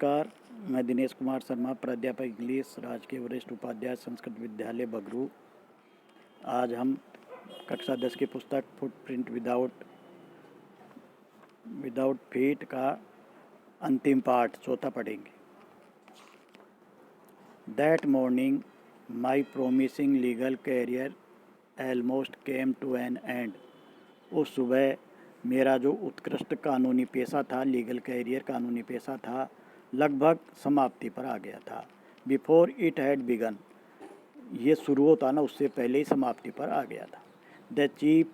नमस्कार। मैं दिनेश कुमार शर्मा, प्राध्यापक इंग्लिश, राजकीय वरिष्ठ उपाध्याय, संस्कृत विद्यालय बगरू। आज हम कक्षा 10 की पुस्तक फुटप्रिंट विदाउट फीट का अंतिम पाठ चौथा पढ़ेंगे। That morning my promising legal career almost came to an end. उस सुबह मेरा जो उत्कृष्ट कानूनी पेशा था, लीगल कैरियर कानूनी पेशा था, लगभग समाप्ति पर आ गया था। बिफोर इट हैड बिगन, ये शुरू होता ना उससे पहले ही समाप्ति पर आ गया था। द चीफ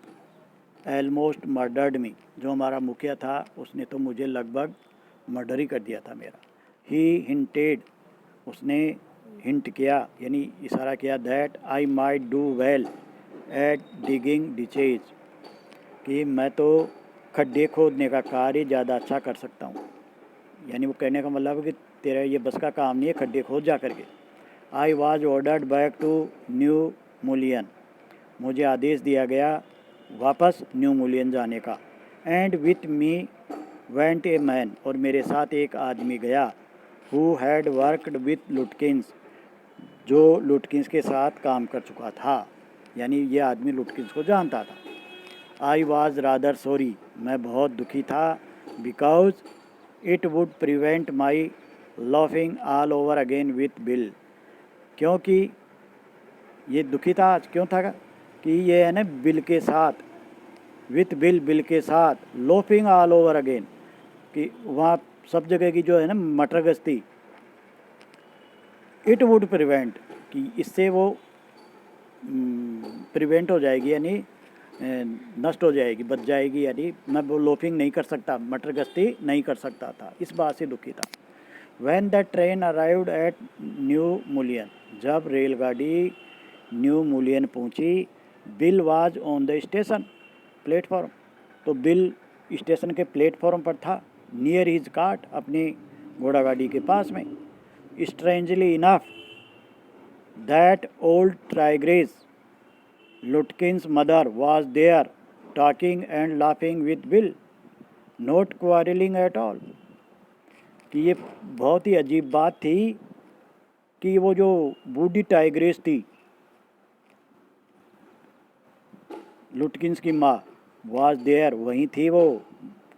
ऑलमोस्ट मर्डर्ड मी, जो हमारा मुखिया था उसने तो मुझे लगभग मर्डर ही कर दिया था मेरा। ही हिंटेड, उसने हिंट किया यानी इशारा किया, that I might do well at digging डिचेज, कि मैं तो खड्डे खोदने का कार्य ज़्यादा अच्छा कर सकता हूँ। यानी वो कहने का मतलब है कि तेरा ये बस का काम नहीं है, खड्डे खोद जा करके। I was ordered back to New Mullion, मुझे आदेश दिया गया वापस न्यू मुलियन जाने का। And with me went a man, और मेरे साथ एक आदमी गया, who had worked with Lutkins, जो लुटकिंस के साथ काम कर चुका था। यानी ये आदमी लुटकिंस को जानता था। आई वॉज रादर सॉरी, मैं बहुत दुखी था, because it would prevent my laughing all over again with bill, क्योंकि ये दुखी था आज क्यों था कि ये है ना बिल के साथ, विथ बिल के साथ, लोफिंग ऑल ओवर अगेन, कि वहाँ सब जगह की जो है ना मटर गश्ती। इट वुड प्रिवेंट, कि इससे वो प्रिवेंट हो जाएगी, यानी नष्ट हो जाएगी, बच जाएगी, यानी मैं वो लोफिंग नहीं कर सकता, मटर गश्ती नहीं कर सकता था, इस बात से दुखी था। When the train arrived at new मुलियन, जब रेलगाड़ी न्यू मुलियन पहुंची, bill was on the station platform, तो बिल स्टेशन के प्लेटफॉर्म पर था, नियर हिज कार्ट, अपनी घोड़ा गाड़ी के पास में। Strangely enough that old tigress Lutkin's mother was there, talking and laughing with Bill, not quarreling at all। कि ये बहुत ही अजीब बात थी कि वो जो बूढ़ी टाइग्रेस थी, लुटकिंस की माँ, was there, वहीं थी वो,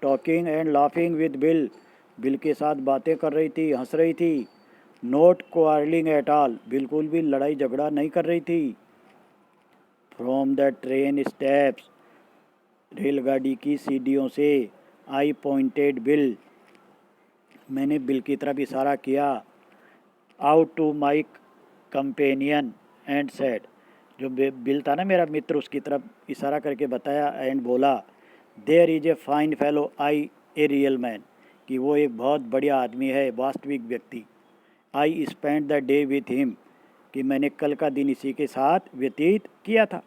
talking and laughing with Bill, bill के साथ बातें कर रही थी, हंस रही थी। not quarreling at all, बिल्कुल भी लड़ाई झगड़ा नहीं कर रही थी। फ्रॉम द ट्रेन स्टेप्स, रेलगाड़ी की सीढ़ियों से, आई पॉइंटेड बिल, मैंने बिल की तरफ इशारा किया, out to my companion and said, जो बिल था ना मेरा मित्र, उसकी तरफ इशारा करके बताया एंड बोला, there is a fine fellow, I a real man, कि वो एक बहुत बढ़िया आदमी है, वास्तविक व्यक्ति। I spend the day with him, कि मैंने कल का दिन इसी के साथ व्यतीत किया था।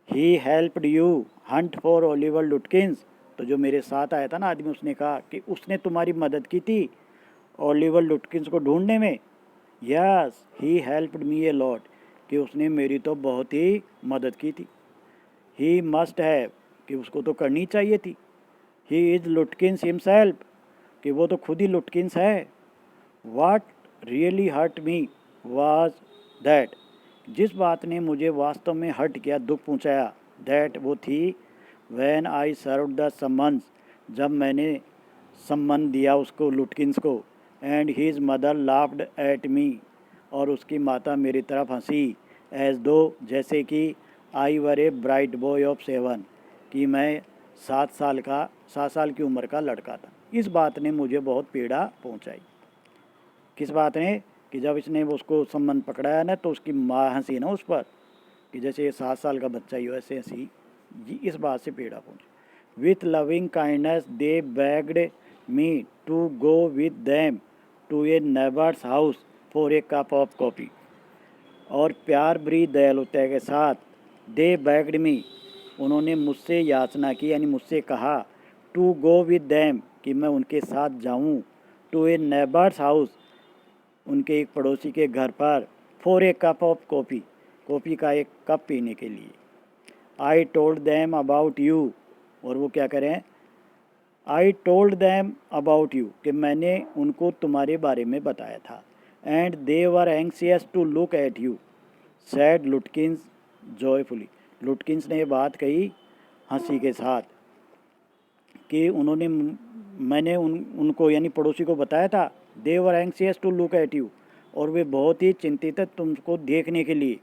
He helped you Hunt for Oliver लुटकिंस, तो जो मेरे साथ आया था ना आदमी, उसने कहा कि उसने तुम्हारी मदद की थी ओलिवर लुटकिंस को ढूंढने में। Yes, he helped me a lot, कि उसने मेरी तो बहुत ही मदद की थी। ही मस्ट हैव, कि उसको तो करनी चाहिए थी। ही इज़ लुटकिंस हिमसेल्फ, कि वो तो खुद ही लुटकिंस है। What really hurt me was that, जिस बात ने मुझे वास्तव में हर्ट किया, दुख पहुंचाया, दैट वो थी, when I serve the summons, जब मैंने सम्मन दिया उसको, लुटकिंस को, and his mother laughed at me, और उसकी माता मेरी तरफ हंसी, एज दो, जैसे कि आई वर ए ब्राइट बॉय ऑफ 7, कि मैं 7 साल की उम्र का लड़का था। इस बात ने मुझे बहुत पीड़ा पहुंचाई। किस बात ने, कि जब इसने उसको सम्मान पकड़ाया ना, तो उसकी माँ हंसी ना उस पर, कि जैसे ये 7 साल का बच्चा ही हो, ऐसे हंसी, इस बात से पीड़ा पहुंची। With loving kindness they begged me to go with them to a neighbour's house for a cup of coffee, और प्यार भरी दयालुता के साथ, दे बेग्ड मी, उन्होंने मुझसे याचना की, यानी मुझसे कहा, टू गो विथ देम, कि मैं उनके साथ जाऊं, टू ए नेबर्स हाउस, उनके एक पड़ोसी के घर पर, for a cup of coffee, coffee का एक कप पीने के लिए। I told them about you, और वो क्या करें, I told them about you, कि मैंने उनको तुम्हारे बारे में बताया था। And they were anxious to look at you, said Lutkins joyfully. Lutkins ने ये बात कही हंसी के साथ कि मैंने उनको यानी पड़ोसी को बताया था। They were anxious to look at you, और वे बहुत ही चिंतित है तुमको देखने के लिए।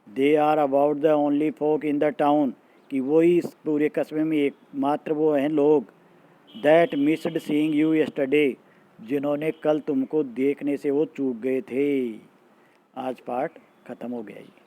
They are about the only folk in the town, कि वही इस पूरे कस्बे में एकमात्र वो हैं लोग। That missed seeing you yesterday, जिन्होंने कल तुमको देखने से वो चूक गए थे। आज पाठ ख़त्म हो गया जी।